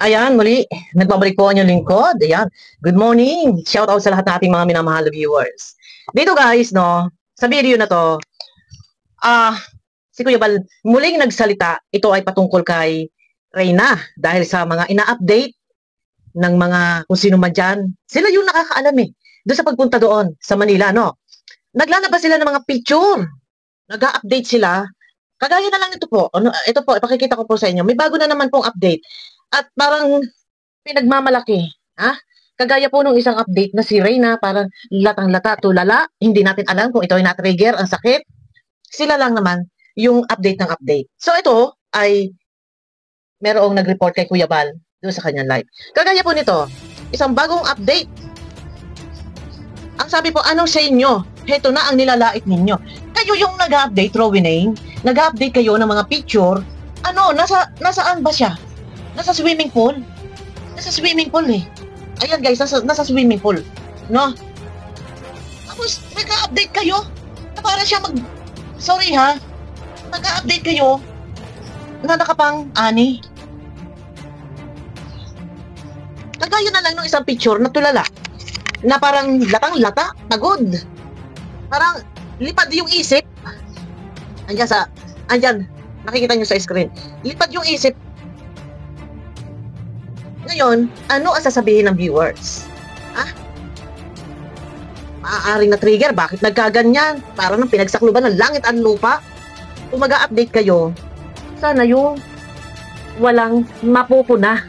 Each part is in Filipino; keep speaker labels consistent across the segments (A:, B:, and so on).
A: Ayan, muli, nagbabalik po ang inyong lingkod. Ayan, good morning. Shout out sa lahat ng ating mga minamahal na viewers. Dito guys, no, sa video na to, si Kuya Bal muling nagsalita. Ito ay patungkol kay Reyna dahil sa mga ina-update ng mga kung sino man dyan. Sila yung nakakaalam doon sa pagpunta doon sa Manila, no? Naglalabas sila ng mga picture. Nag-update sila. Kagaya na lang ito po. Ito po, ipakikita ko po sa inyo. May bago na naman pong update. At parang pinagmamalaki. Kagaya po nung isang update na si Reyna, parang latang-lata, tulala. Hindi natin alam kung ito ay na-trigger, ang sakit. Sila lang naman yung update ng update. So ito ay merong nag-report kay Kuya Bal doon sa kanyang live. Kagaya po nito, isang bagong update. Ang sabi po, ano sa inyo? Heto na ang nilalait ninyo. Kayo yung nag-update, Rowena, nag-update kayo ng mga picture. Nasaan ba siya? Nasa swimming pool? Nasa swimming pool Ayan guys, nasa swimming pool. No? Tapos, nag-update kayo na para siya Sorry nag-update kayo na nakapang ani. Kagaya na lang ng isang picture na tulala. Na parang latang-lata, pagod. Parang lipad yung isip. Andyan, nakikita nyo sa screen. Lipad yung isip. Ngayon, ano ang sasabihin ng viewers? Maaaring na-trigger, bakit nagkaganyan? Para ng pinagsakluban ng langit at lupa. Kung mag-update kayo, sana yung walang mapupuna.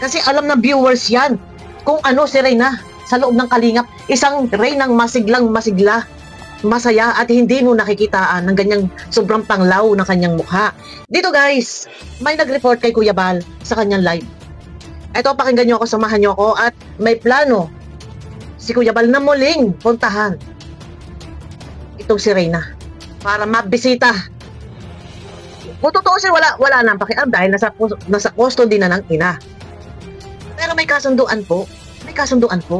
A: Kasi alam ng viewers yan kung ano si Reyna sa loob ng kalingap. Isang Reynang masiglang-masigla, masaya at hindi mo nakikitaan ng ganyang sobrang panglaw ng kanyang mukha. Dito guys, may nag-report kay Kuya Bal sa kanyang live. Ito, pakinggan nyo ako, samahan nyo ako at may plano si Kuya Bal na muling puntahan itong si Reyna para mabisita. Kung totoo siya, wala nang pakialam dahil nasa custody na ng ina. Pero may kasunduan po.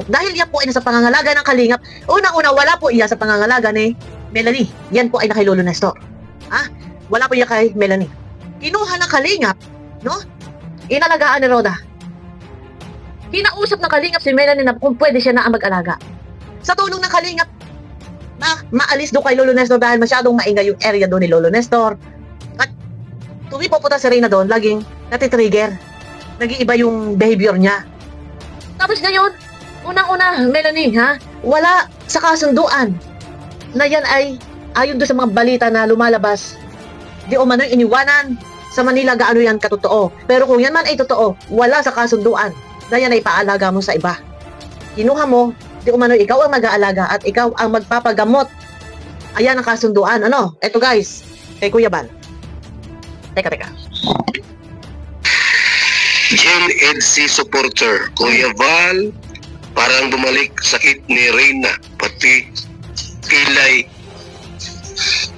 A: Dahil yan po ay nasa pangangalaga ng kalingap. Unang-una, wala po iya sa pangangalaga ni Melanie. Yan po ay na kay Lolo Nestor. Wala po iya kay Melanie. Kinuha ng kalingap, no? Inalagaan ni Roda. Kinausap ng kalingap si Melanie na kung pwede siya na ang mag-alaga. Sa tulong ng kalingap, maalis doon kay Lolo Nestor dahil masyadong maingay yung area doon ni Lolo Nestor. At tuwi pupunta si Reyna doon, laging natitrigger. Nag-iiba yung behavior niya. Tapos ngayon, unang-una, Melanie, wala sa kasunduan na yan ay ayon doon sa mga balita na lumalabas. Di umano'y iniwanan sa Manila gaano yan katotoo. Pero kung yan man ay totoo, wala sa kasunduan na yan ay paalaga mo sa iba. Kinuha mo, di umano ikaw ang mag-aalaga at ikaw ang magpapagamot. Ayan ang kasunduan. Eto guys, kay Kuya Bal. Teka.
B: Gen EDC supporter, Kuya Bal, parang bumalik sakit ni Reyna, pati kilay.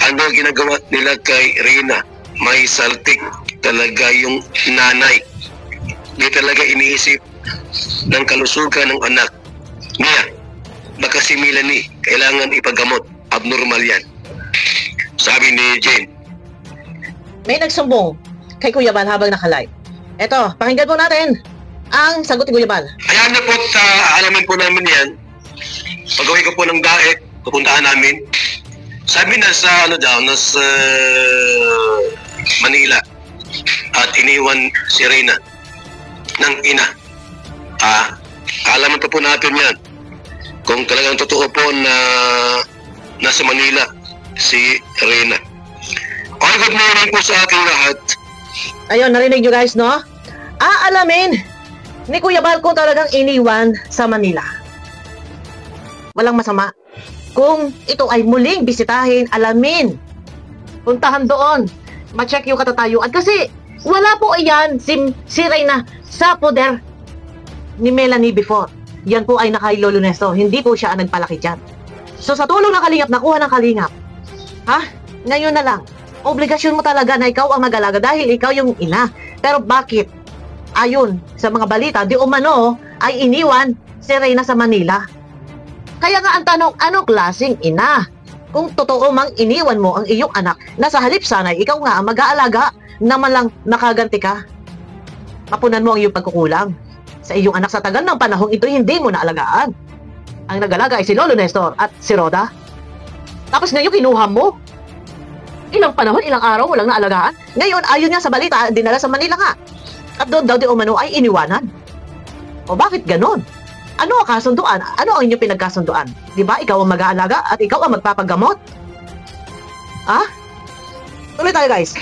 B: Ano ginagawa nila kay Reyna? May saltik talaga yung nanay. Di talaga iniisip ng kalusugan ng anak niya. Baka si Melanie kailangan ipagamot. Abnormal yan, sabi ni Jane.
A: May nagsumbong kay Kuya Bal habang naka-live. Eto, pakinggan po natin ang sagot ni Kuya Bal.
B: Ayan na po, alamin po namin yan. Pag-uwi ko po ng daet, pupuntahan namin. Sabi nasa Manila at iniwan si Reyna ng ina. Alaman po natin yan kung talagang totoo po na nasa Manila si Reyna. Okay, good morning po sa ating lahat.
A: Ayun, narinig nyo guys, no? Aalamin ni Kuya Bal kung talagang iniwan sa Manila. Walang masama. Kung ito ay muling bisitahin, alamin. Puntahan doon. Ma-check yung katatayuan. Kasi wala po iyan si Reyna sa poder ni Melanie before. Yan po ay naka Lolo Nestor. Hindi po siya ang nagpalaki dyan. So sa tulong ng kalingap, nakuha ng kalingap. Ngayon na lang. Obligasyon mo talaga na ikaw ang mag-alaga dahil ikaw yung ina. Pero bakit? Ayon sa mga balita, di umano ay iniwan si Reyna sa Manila. Kaya nga ang tanong, anong klaseng ina? Kung totoo mang iniwan mo ang iyong anak na sa halip sanay ikaw nga ang mag-aalaga naman lang nakaganti ka. mapunan mo ang iyong pagkukulang sa iyong anak sa tagal ng panahong ito hindi mo naalagaan. Ang nag-alaga ay si Lolo Nestor at si Rhoda. Tapos ngayon kinuha mo. Ilang panahon, ilang araw walang naalagaan. Ngayon, ayon niya sa balita, dinala sa Manila nga. At doon daw di umano ay iniwanan. O bakit ganon? Ano ang kasunduan? Ano ang inyong pinagkasunduan? Di ba? Ikaw ang mag-aalaga at ikaw ang magpapagamot. Ah? Tuloy tayo guys.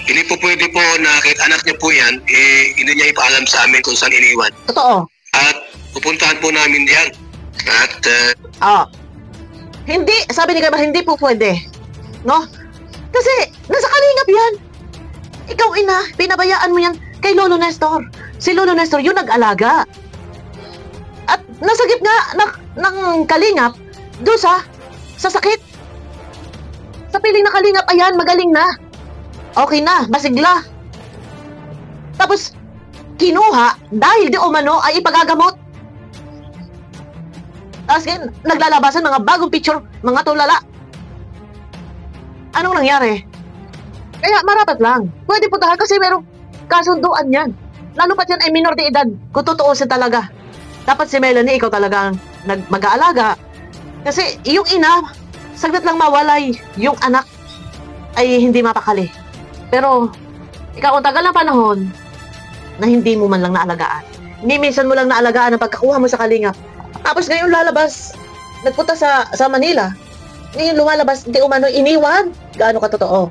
B: Hindi po pwede po na kahit anak niya po yan, hindi niya ipaalam sa amin kung saan iniwan.
A: Totoo.
B: At pupuntahan po namin yan. At
A: Hindi, sabi ni Gabriel, hindi po pwede. No? Kasi, nasa kalingap yan. Ikaw ina, pinabayaan mo yan kay Lolo Nestor. Si Lolo Nestor yung nag-alaga. At nasagip nga ng kalingap doon sa sakit. Sa piling na kalingap, ayan, magaling na. Okay na, basigla. Tapos, kinuha dahil di umano ay ipagagamot. Tapos naglalabasan mga bagong picture, mga tulala. Anong nangyari? Kaya marapat lang. Pwede puntahan kasi merong kasunduan yan. Lalo pat yan ay minor de edad. Kung tutuusin talaga. Dapat si Melanie, ikaw talagang mag-aalaga. Kasi yung ina, saglit lang mawalay. Yung anak ay hindi mapakali. Pero, ikaw ang tagal ng panahon na hindi mo man lang naalagaan. Hindi minsan mo lang naalagaan ang pagkakuha mo sa kalingap. Tapos ngayon lalabas, nagpunta sa Manila. Ngayon lumalabas, hindi umano iniwan. Gaano katotoo?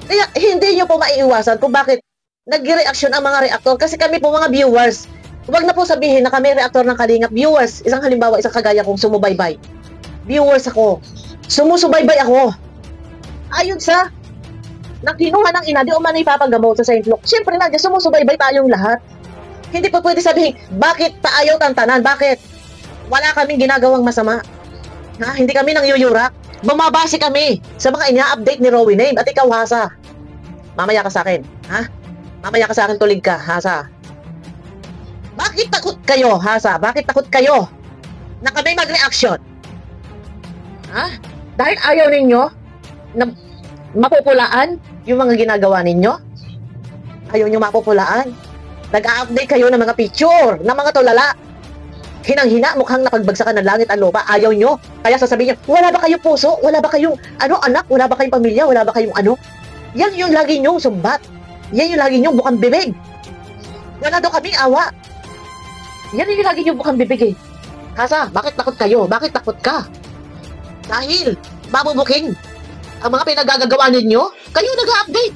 A: Kaya hindi nyo po maiiwasan kung bakit nag-reaction ang mga reaktor. Kasi kami po mga viewers, huwag na po sabihin na kami reaktor ng kalingap. Viewers, isang halimbawa, isang kagaya kong sumubaybay. Viewers ako. Sumusubaybay ako. Ayun sa nang kinuha ng ina, di umano ipapagamot sa St. Luke. Siyempre na, sumusubaybay tayong lahat. Hindi po pwede sabihin, bakit pa ayaw tantanan? Bakit? Wala kaming ginagawang masama. Ha? Hindi kami nang yuyurak. Bumabase kami sa mga ina-update ni Rowie Name. At ikaw, Hasa, mamaya ka sa akin. Ha? Mamaya ka sa akin, tulig ka, Hasa. Bakit takot kayo, Hasa? Bakit takot kayo na kami mag-reaction? Ha? Dahil ayaw ninyo na mapupulaan yung mga ginagawa ninyo? Ayaw nyo mapupulaan? Nag-a-update kayo ng mga picture, ng mga tulala. Hinang-hina, mukhang napagbagsakan ng langit ang lupa. Ayaw nyo. Kaya sasabihin nyo, wala ba kayong puso? Wala ba kayong anak? Wala ba kayong pamilya? Wala ba kayong ano? Yan yung lagi nyong sumbat. Yan yung lagi nyong bukang bibig. Wala daw kaming awa. Yan yung lagi nyong bukang bibig eh. Hasa, bakit takot kayo? Bakit takot ka? Dahil, mabubuking ang mga pinagagagawa ninyo, kayo nag-a-update.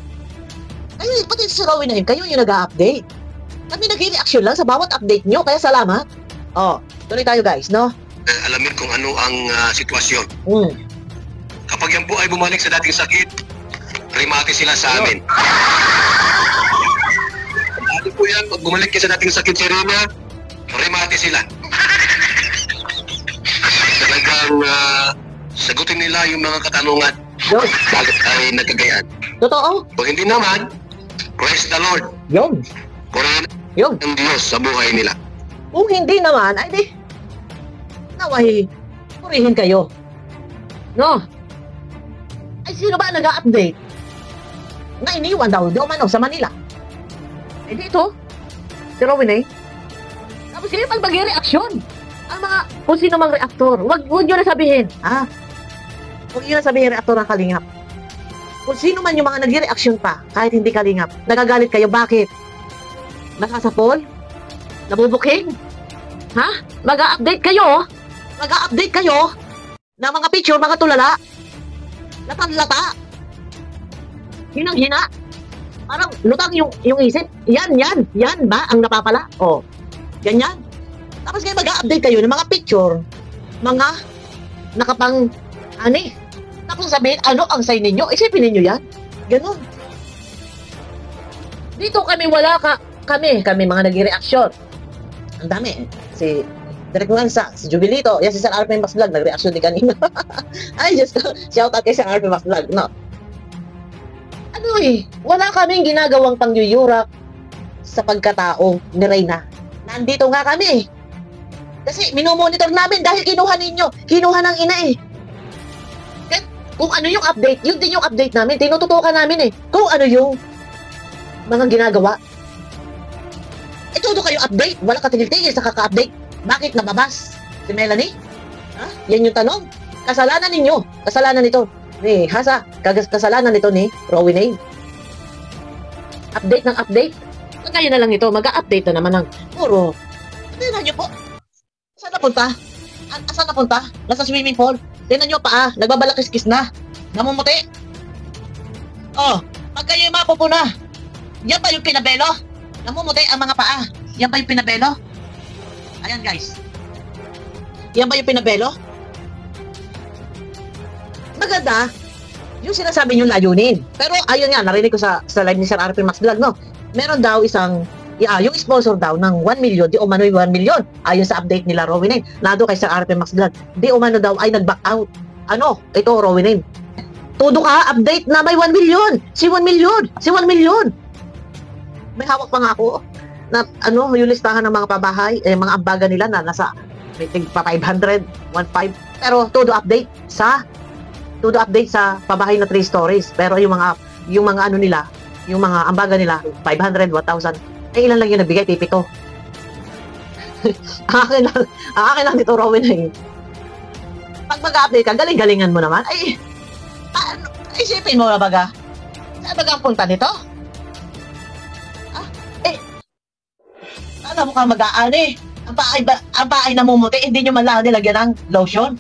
A: Kayo, pati si Rowie Name, kayo yung nag-a-update. Kami nag-reaction lang sa bawat update nyo, kaya salamat. Tuloy tayo guys, no?
B: Alamin kung ano ang sitwasyon.
A: Mm.
B: Kapag yan po ay bumalik sa dating sakit, rimati sila sa amin. Dati po yan, pag bumalik yan sa dating sakit si Rina, rimati sila. Talagang sagutin nila yung mga katanungan.
A: Yun.
B: Bakit ay nagkagayaan?
A: Totoo.
B: Kung hindi naman, praise the Lord.
A: Yun.
B: Purihin
A: Yun.
B: ang Diyos sa buhay nila.
A: Kung hindi naman, ay di, naway, purihin kayo. No? Ay, sino ba nag-a-update? Na iniwan daw, di umano, sa Manila. Eh, dito, si Rowie Name. Tapos kayo pag mag-reaction. Ang mga, kung sino mang reaktor, wag nyo na sabihin, ha? Huwag nyo na sabihin reaktor ng kalingap. Kung sino man yung mga nag-reaction pa, kahit hindi kalingap, nagagalit kayo, bakit? Nasasapol? Nabubuking? Ha? Mag-a-update kayo? Mag-a-update kayo ng mga picture, mga tulala? Lata-lata? Hinang-hina? Parang lutang yung isip. Yan ba ang napapala? Ganyan. Tapos kayo mag-a-update kayo ng mga picture, mga nakapang, tapos sabihin, ano ang sign ninyo? Isipin ninyo yan. Ganon. Dito kami kami mga nag-reaction. Ang dami. Si Direk Mansa, si Jubilito, yan si Sir RP Max Vlog, nag-reaction din kanina. Ay, just shout out kay Sir RP Max Vlog, no? Wala kaming ginagawang pangyuyurak sa pagkatao ni Reyna. Nandito nga kami. Kasi minomonitor namin dahil kinuha ng ina eh. Kaya, kung ano yung update, yun din yung update namin. Tinututukan namin eh. Kung ano yung mga ginagawa Todo kayo update. Wala katigil-tigil sa kaka-update. Bakit nababas si Melanie? Ha? Yan yung tanong. Kasalanan ninyo. Kasalanan nito ni Hasa. Kasalanan nito ni Rowena. Update ng update. Kaya na lang ito. Mag-update na naman ng puro. Tingnan nyo po. Saan napunta? Saan napunta? Nasa swimming pool. Tingnan nyo paa. Nagbabalakis-kis na. Namumuti. Oh, pag kayo mapupuna. Yan ba yung pinabelo? Namumuti ang mga paa. Yan ba yung pinabelo? Ayan guys. Yan ba yung pinabelo? Maganda. Yung sinasabi nyo layunin. Pero ayun nga, narinig ko sa live ni Sir RP Max Vlog, no? Meron daw isang, yung sponsor daw ng 1 million, di umano yung 1 million. Ayon sa update nila, Rowena. Nado kay Sir RP Max Vlog. Di umano daw ay nag-back out. Ano? Ito, Rowena. Todo ka, update na may 1 million. Si 1 million. Si 1 million. May hawak pa nga ako na yung listahan ng mga pabahay, mga ambaga nila na nasa may pa 500, 1.5. Pero todo update sa pabahay na 3 stories. Pero yung mga ano nila, yung mga ambaga nila 500, 1,000. Eh ilan lang yung nagbigay, tipito. ang akin lang nito, Rowena. Pag mag-update ka, galing-galingan mo naman. Ay, isipin mo na baga. Saan baga ang punta nito? Alam mo ka mag-aani. Ang paay namumuti, hindi nyo man lang nilagyan ng lotion.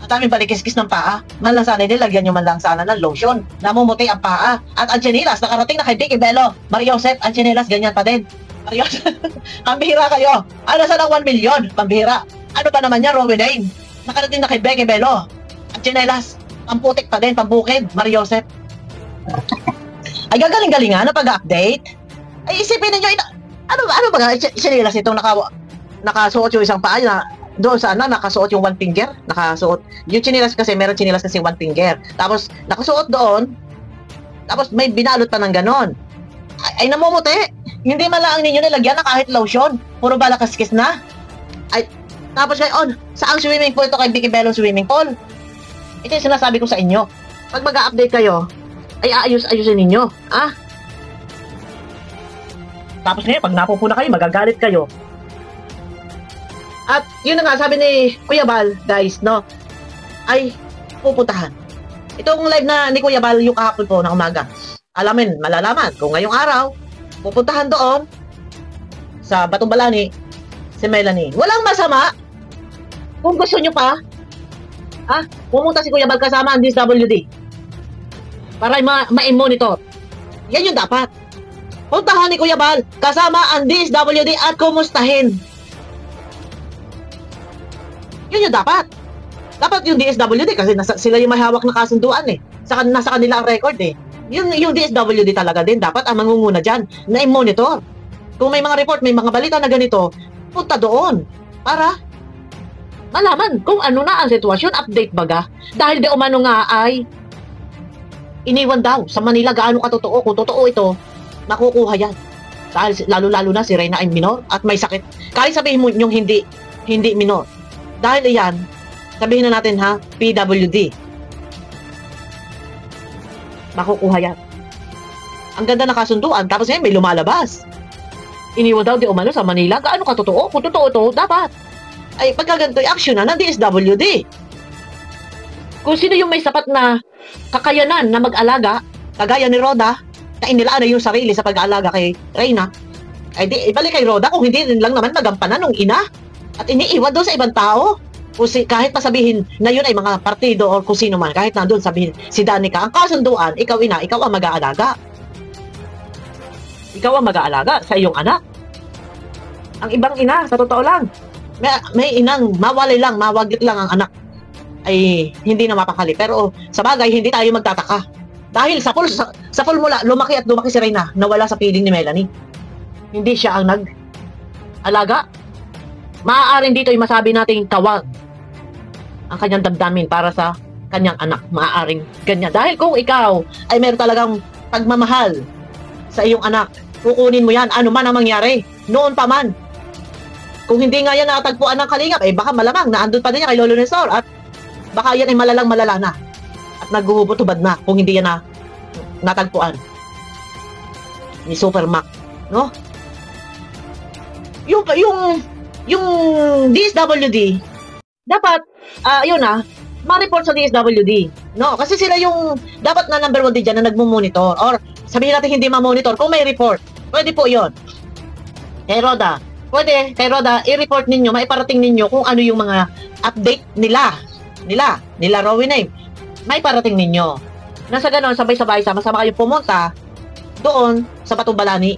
A: Ang daming balikis-kis ng paa. Man lang sana nilagyan nyo man lang sana ng lotion. Namumuti ang paa. At ang chinelas, nakarating na kay Vicky Bello. Maria Joseph, ang chinelas, ganyan pa din. Maria Joseph, pambihira kayo. Ano sa ng 1 million? Pambihira. Ano ba naman niya, Rowena? Nakarating na kay Vicky Bello. Ang chinelas, pamputik pa din, pambukid, Maria Joseph. Ay, gagaling-galingan na pag-update. Ay, isipin ninyo, ano ba sinilas itong nakasuot yung isang paa na doon sa nakasuot yung 1 finger, nakasuot yung chinilas kasi meron chinilas kasi 1 finger, tapos nakasuot doon, tapos may binalot pa ng ganon. Ay namumuti, hindi man lang ninyo nilagyan na kahit lotion, puro balakaskis na. Ay, tapos ngayon, saang swimming pool ito kay Vicky Bello swimming pool? Ito yung sinasabi ko sa inyo, pag mag-update kayo, ay ayusin ninyo, Tapos ngayon, pag napupuna kayo, magagalit kayo. At yun na nga, sabi ni Kuya Bal, guys, no, ay pupuntahan. Itong live na ni Kuya Bal yung kahapon po na umaga. Malalaman kung ngayong araw, pupuntahan doon sa Batong Balani si Melanie. Walang masama. Kung gusto nyo pa, pumunta si Kuya Bal kasama ang DSWD para ma-monitor. Yan yung dapat. Puntahan ni Kuya Bal kasama ang DSWD at kumustahin. Yun yung dapat. Dapat yung DSWD kasi sila yung may hawak na kasunduan eh. Nasa kanila ang record eh. Yung DSWD talaga din dapat ang mangunguna dyan na i-monitor. Kung may mga report, may mga balita na ganito, punta doon para malaman kung ano na ang sitwasyon, update baga. Dahil di umano nga ay iniwan daw sa Manila gaano katotoo. Kung totoo ito, makukuha yan. Dahil lalo-lalo na si Reyna ay minor at may sakit. Kahit sabihin mo yung hindi minor. Dahil iyan, sabihin na natin PWD. Makukuha yan. Ang ganda na kasunduan, tapos ngayon may lumalabas. Iniwan daw di umano sa Manila. Gaano katotoo? Kung totoo ito, dapat. Ay, pagkaganto, action na ng DSWD. Kung sino yung may sapat na kakayanan na mag-alaga, kagaya ni Roda, na inilaan na yung sarili sa pag-aalaga kay Reyna, ay di, ibalik kay Roda kung hindi rin lang naman magampanan ng ina at iniiwan doon sa ibang tao. Kahit pa sabihin na yun ay mga partido o kung sino man, kahit na doon sabihin si Danica, ang kasunduan, ikaw ina, ikaw ang mag-aalaga. Ikaw ang mag-aalaga sa iyong anak. Ang ibang ina, sa totoo lang, may inang mawalay lang, mawaglit lang ang anak, ay hindi na mapakali. Pero sa bagay, hindi tayo magtataka. Dahil sa full mula, lumaki si Reyna, nawala sa piling ni Melanie. Hindi siya ang nag-alaga. Maaaring dito ay masabi nating tawag ang kanyang damdamin para sa kanyang anak. Maaaring ganyan. Dahil kung ikaw ay meron talagang pagmamahal sa iyong anak, kukunin mo yan, ano man ang mangyari, noon pa man. Kung hindi nga yan natagpuan ng kalingap, baka malamang naandun pa din niya kay Lolo Nestor at baka yan ay malala na at naghuhubot-hubad na kung hindi yan na natagpuan ni Super Mac, no? yung DSWD, dapat, ma-report sa DSWD. No? Kasi sila yung, dapat na number 1 din dyan na nagmumonitor. Or, sabihin natin hindi ma-monitor. Kung may report, pwede po yon. Kay Roda, i-report ninyo, maiparating ninyo kung ano yung mga update nila Rowie Name. Maiparating ninyo. Nasa ganon, sabay-sabay, sama-sama kayo pumunta doon sa Batong-Balani.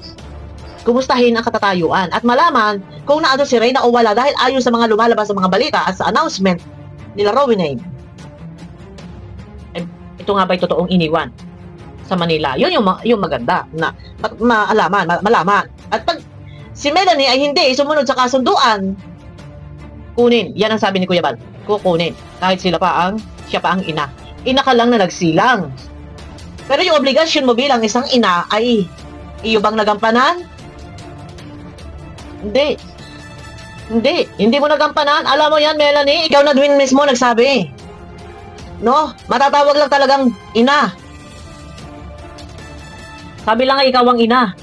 A: Kumustahin ang katatayuan at malaman kung naano si Reyna o wala dahil ayon sa mga lumalabas sa mga balita at sa announcement nila Rowie Name. Ito nga ba'y totoong iniwan sa Manila? Yun yung maganda na malaman. At pag si Melanie ay hindi sumunod sa kasunduan, kunin. Yan ang sabi ni Kuya Bal. Kukunin. Kahit siya pa ang ina. Ina ka lang na nagsilang. Pero yung obligasyon mo bilang isang ina ay iyo bang nagampanan? Hindi mo nagampanan. Alam mo yan, Melanie, ikaw na din mismo nagsabi. No? Matatawag lang talagang ina. Sabi lang nga ikaw ang ina.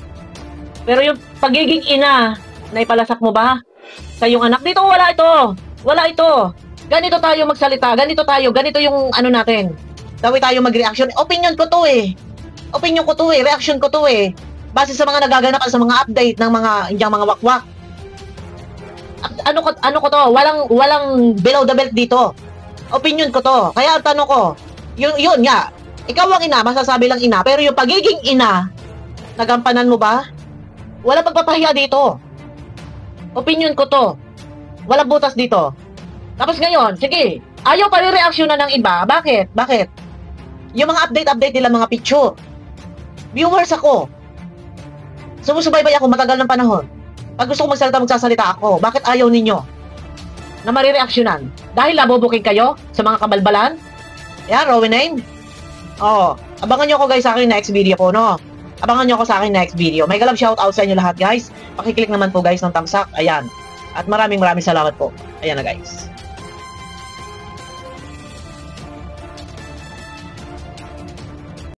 A: Pero yung pagiging ina, naipalasak mo ba sa iyong anak? Dito wala ito. Ganito tayo magsalita, ganito yung ano natin. Dawi tayo mag-reaction. Opinion ko to eh. Reaction ko to eh. Base sa mga nagaganap at sa mga update ng mga wakwak. Ano ko to? Walang below the belt dito. Opinion ko to. Kaya ang tanong ko, yun nga. Ikaw ang ina, masasabi lang ina, pero yung pagiging ina, nagampanan mo ba? Wala pagpapahiya dito. Opinion ko to. Walang butas dito. Tapos ngayon, sige, ayaw pa rin-reaction na ng iba. Bakit? Yung mga update nila, mga picture. Viewers ako. Sumusubaybay ako matagal ng panahon. Pag gusto ko magsasalita ako. Bakit ayaw ninyo na marireaksyonan? Dahil nabubuking kayo sa mga kabalbalan? Yan, Rowie Name. Abangan nyo ako guys sa akin next video po, no? Abangan nyo ako sa akin next video. May galab shoutout sa inyo lahat guys. Pakiclick naman po guys ng thumbs up. Ayan. At maraming salamat po. Ayan na guys.